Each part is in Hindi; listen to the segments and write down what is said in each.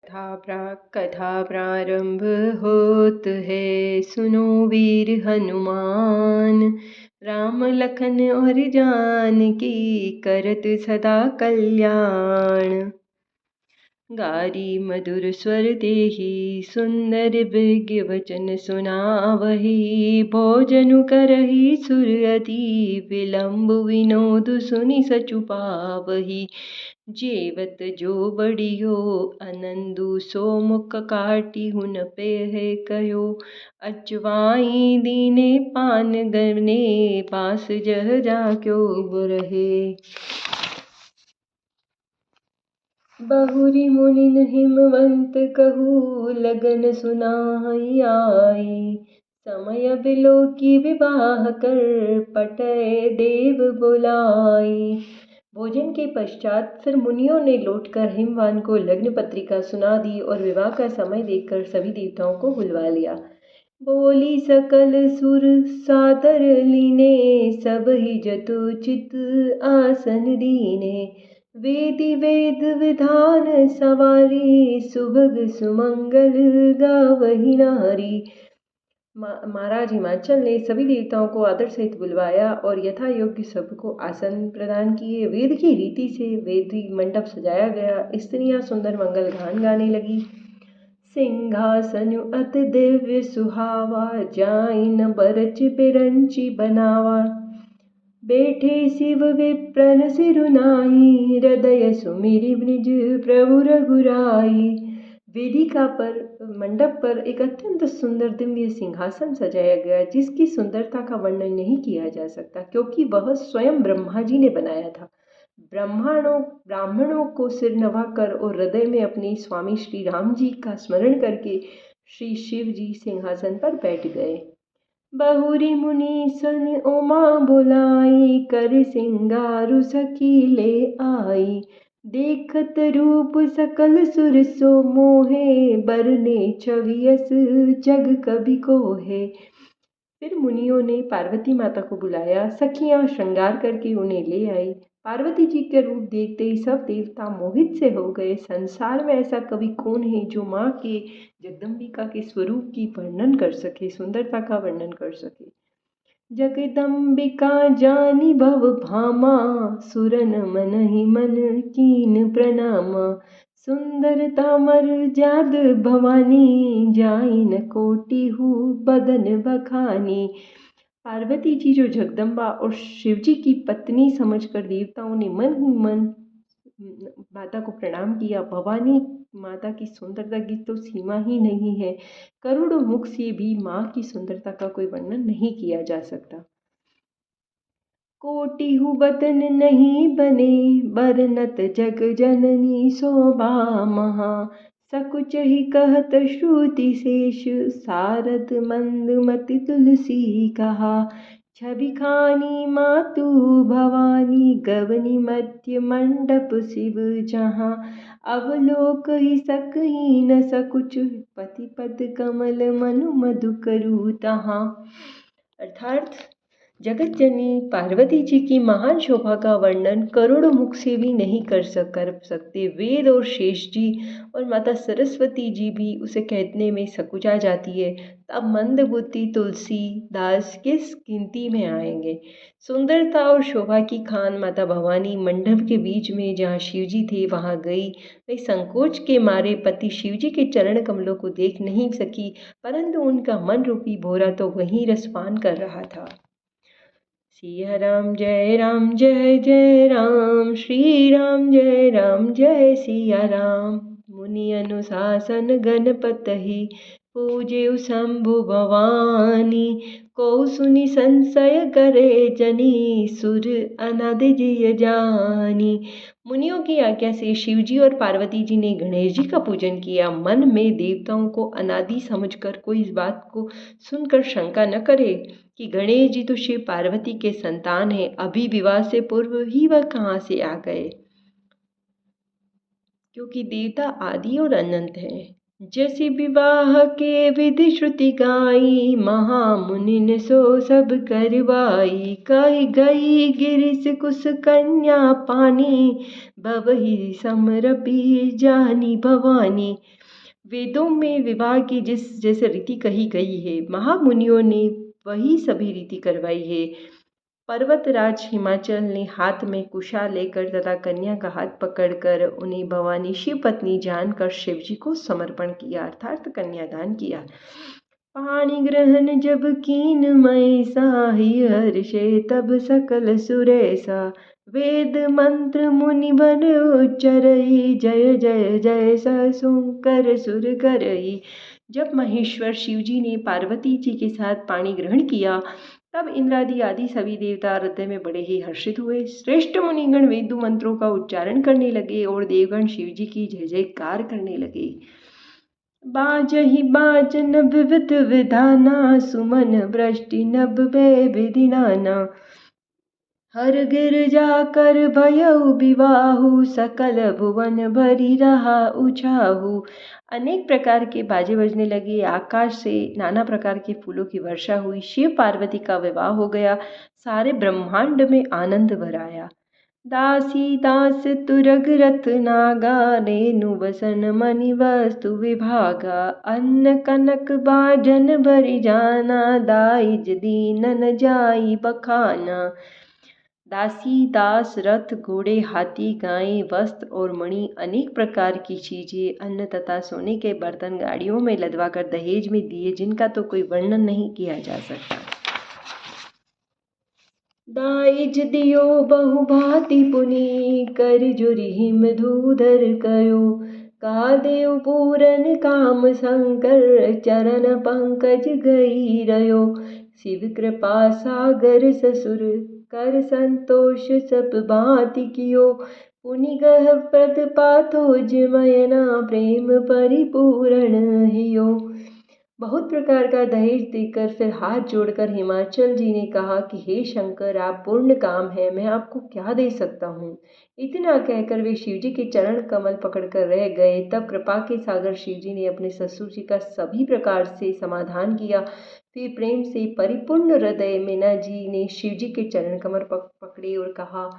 कथा प्रारंभ होत है, सुनो वीर हनुमान। राम लखन और जानकी करत सदा कल्याण। गारी मधुर स्वर देहि, सुंदर विज्ञ वचन सुनावही। भोजनु करहि सुरअति, विलंब विनोद सुनि सचु पावही। जेवत जो बड़ियो आनंदु, सो मुख काटी हुन पे है कहो। अचवाई दीने पान गने, पास जह जाक्यो बुरहे। बहुरी मुनिन हिमवंत कहू, लगन सुनाई आई। समय बिलो की विवाह कर, पटय देव बुलाई। भोजन के पश्चात फिर मुनियों ने लौटकर हिमवान को लग्न पत्रिका सुना दी और विवाह का समय देखकर सभी देवताओं को बुलवा लिया। बोली सकल सुर सादर लीने, सब ही जतुचित आसन दीने। वेदी वेद विधान सवारी, सुभग सुमंगल गावही नारी। महाराज हिमाचल ने सभी देवताओं को आदर सहित बुलवाया और यथा योग्य सबको आसन प्रदान किए। वेद की रीति से वेदी मंडप सजाया गया। स्त्रियां सुंदर मंगल गान गाने लगी। सिंहासन अति दिव्य सुहावा, जाइन बरच बिरंची बनावा। बैठे शिव विप्रन सिरुनाई, हृदय सुमिरि निज प्रभु रघुराई। वेदिका पर मंडप पर एक अत्यंत सुंदर दिव्य सिंहासन सजाया गया, जिसकी सुंदरता का वर्णन नहीं किया जा सकता, क्योंकि वह स्वयं ब्रह्मा जी ने बनाया था। ब्राह्मणों को सिर नवाकर और हृदय में अपने स्वामी श्री राम जी का स्मरण करके श्री शिव जी सिंहासन पर बैठ गए। बहुरी मुनि सन उमा बुलाई, कर सिंगारु सखी ले आई। देखत रूप सकल सुर सो मोहे, बरने छवियस जग कवि कोहे। फिर मुनियों ने पार्वती माता को बुलाया। सखियां श्रृंगार करके उन्हें ले आई। पार्वती जी के रूप देखते ही सब देवता मोहित से हो गए। संसार में ऐसा कवि कौन है जो माँ के जगदम्बिका के स्वरूप की वर्णन कर सके, सुंदरता का वर्णन कर सके। जगदम्बिका जानी भव भामा, सुरन मन ही मन कीन प्रणामा। सुंदरता मर जाद भवानी, जाइन कोटि हु बदन बखानी। पार्वती जी जो जगदम्बा और शिव जी की पत्नी समझकर देवताओं ने मन ही मन माता को प्रणाम किया। भवानी माता की सुंदरता की तो सीमा ही नहीं है। करोड़ों मुख से भी माँ की सुंदरता का कोई वर्णन नहीं किया जा सकता। कोटि हु बदन नहीं बने, बरनत जग जननी शोभा महा। सकुच ही कहत श्रुति शेष, सारद मंद मति तुलसी कहा। छवि खानी मातु भवानी, गवनी मध्य मंडप शिव जहाँ। अवलोक ही सकही न सकुच, पति पद कमल मनु मधु करु तहाँ। अर्थात जगत जननी पार्वती जी की महान शोभा का वर्णन करोड़ों मुख से भी नहीं कर सकते। वेद और शेष जी और माता सरस्वती जी भी उसे कहने में सकुचा जाती है। तब मंद बुद्धि तुलसी दास किस गिनती में आएंगे। सुंदरता और शोभा की खान माता भवानी मंडप के बीच में जहाँ शिव जी थे वहाँ गई। वे संकोच के मारे पति शिव जी के चरण कमलों को देख नहीं सकी, परंतु उनका मन रूपी भोरा तो वहीं रसपान कर रहा था। सिया राम जय जय राम, श्री राम जय सिया राम। मुनि अनुशासन गणपतहि, पूजे शंभु भवानी। को सुनि संशय करे जनी, सुर अनादि जिय जानी। मुनियों की आज्ञा से शिवजी और पार्वती जी ने गणेश जी का पूजन किया। मन में देवताओं को अनादि समझकर कोई इस बात को सुनकर शंका न करे कि गणेश जी तो शिव पार्वती के संतान हैं, अभी विवाह से पूर्व ही वह कहाँ से आ गए, क्योंकि देवता आदि और अनंत हैं। जैसी विवाह के विधि श्रुति गाई, महामुनिन सो सब करवाई। कही गई गिरिश कुश कन्या पानी, भवहि समरपी जानी भवानी। वेदों में विवाह की जिस जैसे रीति कही गई है, महामुनियों ने वही सभी रीति करवाई है। पर्वतराज हिमाचल ने हाथ में कुशा लेकर तथा कन्या का हाथ पकड़कर उन्हें भवानी शिव पत्नी जानकर शिवजी को समर्पण किया, अर्थात कन्यादान किया। पाणी ग्रहण जब कीन मैसा, ही हर्षे तब सकल सुरेसा। वेद मंत्र मुनिवन उच्चरई, जय जय जय ससुंकर सुर करई। जब महेश्वर शिवजी ने पार्वती जी के साथ पाणी ग्रहण किया, तब इंद्रादि आदि सभी देवता हृदय में बड़े ही हर्षित हुए। श्रेष्ठ मुनिगण वेद मंत्रों का उच्चारण करने लगे और देवगण शिवजी की जय जयकार करने लगे। बाजहि बाजन विविध विधाना, सुमन वृष्टि नभ वे विधि नाना। हर गिर जाकर भयउ विवाहु, सकल भुवन भरी रहा उछाहु। अनेक प्रकार के बाजे बजने लगे, आकाश से नाना प्रकार के फूलों की वर्षा हुई। शिव पार्वती का विवाह हो गया, सारे ब्रह्मांड में आनंद भराया। दासी दास तुरग रथ नागा, रेणु बसन मणि वस्तु विभागा। अन्न कनक बाजन भरी जाना, दाइज दीनन जाई बखाना। दासी दास रथ घोड़े हाथी गायें वस्त्र और मणि अनेक प्रकार की चीजें अन्न तथा सोने के बर्तन गाड़ियों में लदवाकर दहेज में दिए, जिनका तो कोई वर्णन नहीं किया जा सकता। दाइज दियो बहु भांति पुनि, कर जुरि हिम धूधर कयो। का देव पूरन काम शंकर, चरण पंकज गई रयो। शिव कृपा सागर ससुर, कर संतोष सब भांति कियो। पुनि गह प्रद पाथोज मयना, प्रेम परिपूर्ण हियो। बहुत प्रकार का दहेज देकर फिर हाथ जोड़कर हिमाचल जी ने कहा कि हे शंकर, आप पूर्ण काम है, मैं आपको क्या दे सकता हूँ। इतना कहकर वे शिवजी के चरण कमल पकड़कर रह गए। तब कृपा के सागर शिवजी ने अपने ससुर जी का सभी प्रकार से समाधान किया। फिर प्रेम से परिपूर्ण हृदय मीना जी ने शिवजी के चरण कमल पकड़े और कहा,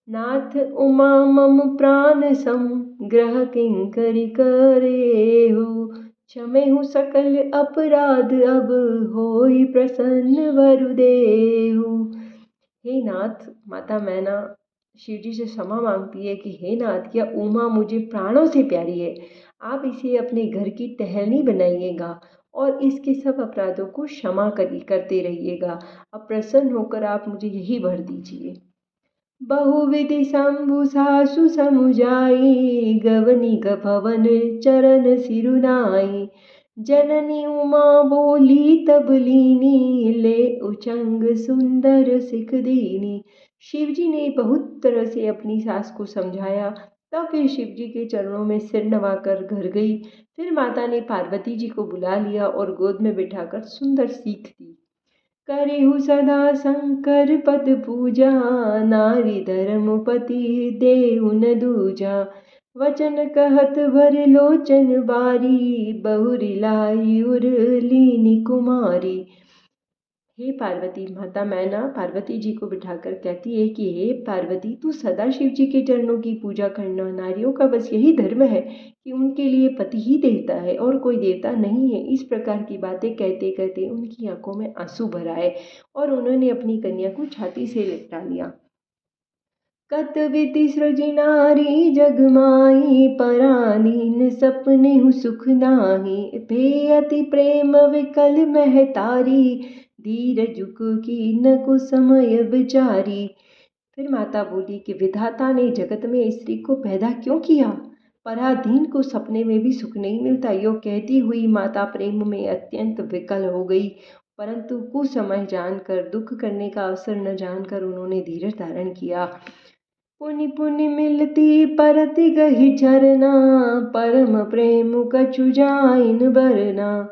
नाथ उमा मम प्राण सम, ग्रह किंकरी करे हो। क्षमेहु सकल अपराध, अब होई प्रसन्न वरुदेहु। हे नाथ, माता मैना शिवजी से क्षमा मांगती है कि हे नाथ, यह उमा मुझे प्राणों से प्यारी है, आप इसे अपने घर की टहलनी बनाइएगा और इसके सब अपराधों को क्षमा करते रहिएगा। अब प्रसन्न होकर आप मुझे यही वर दीजिए। बहुविधि शंभु सासु समुझाई, गवनी गभवन चरण सिरुनाई। जननी उमा बोली तब लीनी, ले उचंग सुंदर सिख दीनी। शिवजी ने बहुत तरह से अपनी सास को समझाया। तब वे शिवजी के चरणों में सिर नवाकर घर गई। फिर माता ने पार्वती जी को बुला लिया और गोद में बिठाकर सुंदर सीख दी। करिहु सदा शंकर पद पूजा, नारी धर्मपति देहु न दूजा। वचन कहत भर लोचन बारी, बहुरी लाई उर लीनी कुमारी। हे पार्वती, माता मैना पार्वती जी को बिठाकर कहती है कि हे पार्वती, तू सदा शिव जी के चरणों की पूजा करना। नारियों का बस यही धर्म है कि उनके लिए पति ही देवता है और कोई देवता नहीं है। इस प्रकार की बातें कहते कहते उनकी आंखों में आंसू भर आए और उन्होंने अपनी कन्या को छाती से लिपटा लिया। कत विधि सृजि नारी जग माही, पराधीन सपने हु सुख नाही। भे अति प्रेम विकल महतारी, धीर जुक की न को समय विचारी। फिर माता बोली कि विधाता ने जगत में स्त्री को पैदा क्यों किया? पराधीन को सपने में भी सुख नहीं मिलता। यो कहती हुई माता प्रेम में अत्यंत विकल हो गई, परंतु कुसमय जानकर, दुख करने का अवसर न जानकर उन्होंने धीरज धारण किया। पुनि पुनि मिलती परति गही झरना, परम प्रेम कछु जाइन बरना।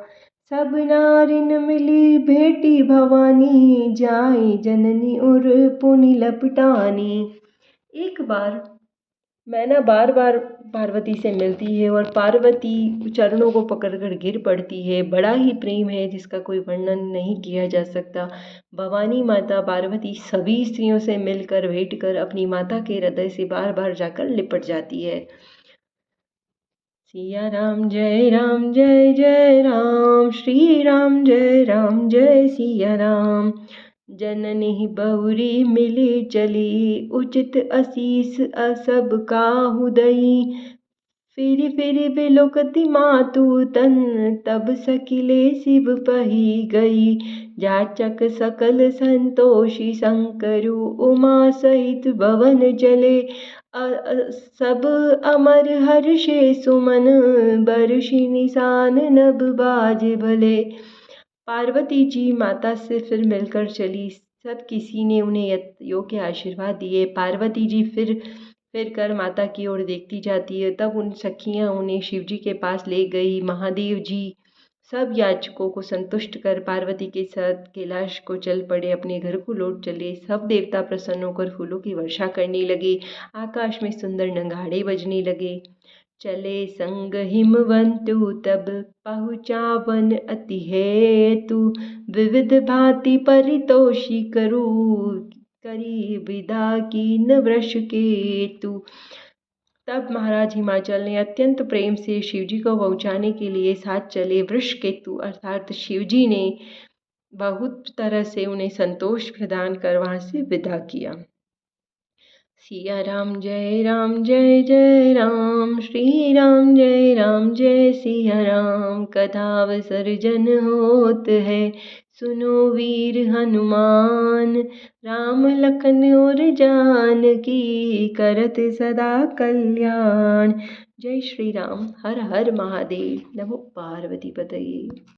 सब नारिन मिली भेटी भवानी, जाई जननी उर पुनि लपटानी। एक बार मैं ना बार बार पार्वती से मिलती है और पार्वती चरणों को पकड़कर गिर पड़ती है। बड़ा ही प्रेम है जिसका कोई वर्णन नहीं किया जा सकता। भवानी माता पार्वती सभी स्त्रियों से मिलकर भेंट कर अपनी माता के हृदय से बार बार जाकर लिपट जाती है। सिया राम जय जय राम, श्री राम जय सिया राम। जननी बहुरी मिली चली, उचित असीस असब काहू दई। फिर बिलोकति मातु तन, तब सकिले शिव पही गई। जाचक सकल संतोषी शंकरु, उमा सहित भवन चले। सब अमर हर्षे सुमन, बरषि निशान नभ बाजे भले। पार्वती जी माता से फिर मिलकर चली। सब किसी ने उन्हें योग्य आशीर्वाद दिए। पार्वती जी फिर कर माता की ओर देखती जाती है। तब उन सखियां उन्हें शिव जी के पास ले गई। महादेव जी सब याचकों को संतुष्ट कर पार्वती के साथ कैलाश को चल पड़े, अपने घर को लौट चले। सब देवता प्रसन्न होकर फूलों की वर्षा करने लगे। आकाश में सुंदर नगाड़े बजने लगे। चले संग हिमवंतु तब, पहुँचा वन अति हेतु। विविध भांति परितोषी करू, करी विदा कीन वृष केतु। तब महाराज हिमाचल ने अत्यंत प्रेम से शिवजी को पहुँचाने के लिए साथ चले। वृषकेतु अर्थात शिवजी ने बहुत तरह से उन्हें संतोष प्रदान कर वहाँ से विदा किया। सिया राम जय राम, श्री राम जय सिया राम। कथावसर जन होत है, सुनो वीर हनुमान। राम लखन और जानकी, करत सदा कल्याण। जय श्री राम। हर हर महादेव। नमो पार्वती पतये।